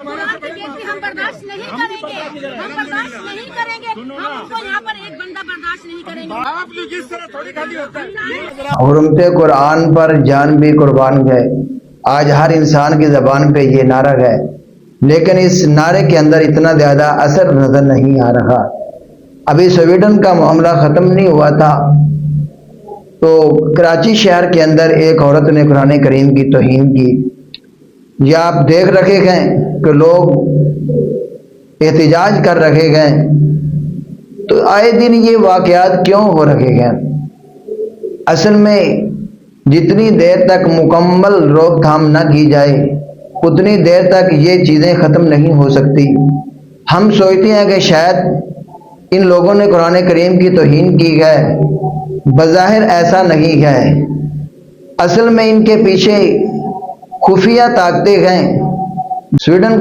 हम बर्दाश्त नहीं करेंगे, हम बर्दाश्त नहीं करेंगे, हम उनको यहाँ पर एक बंदा बर्दाश्त नहीं करेंगे। आप लोग इस तरह थोड़ी खाली होता है। हुर्मते कुरान पर जान भी कुर्बान गए। आज हर इंसान की ज़बान पे ये नारा है, लेकिन इस नारे के अंदर इतना ज़्यादा असर नज़र नहीं आ रहा। अभी स्वीडन का मामला ख़त्म नहीं हुआ था तो कराची शहर के अंदर एक औरत ने कुरान करीम की तौहीन की। या आप देख रखे हैं कि लोग एहतजाज कर रखे हैं, तो आए दिन ये वाक़यात क्यों हो रखे हैं? असल में जितनी देर तक मुकम्मल रोकथाम न की जाए उतनी देर तक ये चीज़ें ख़त्म नहीं हो सकती। हम सोचते हैं कि शायद इन लोगों ने कुरान करीम की तौहीन की है, बज़ाहिर ऐसा नहीं है। असल में इनके पीछे खुफिया ताकतें हैं। स्वीडन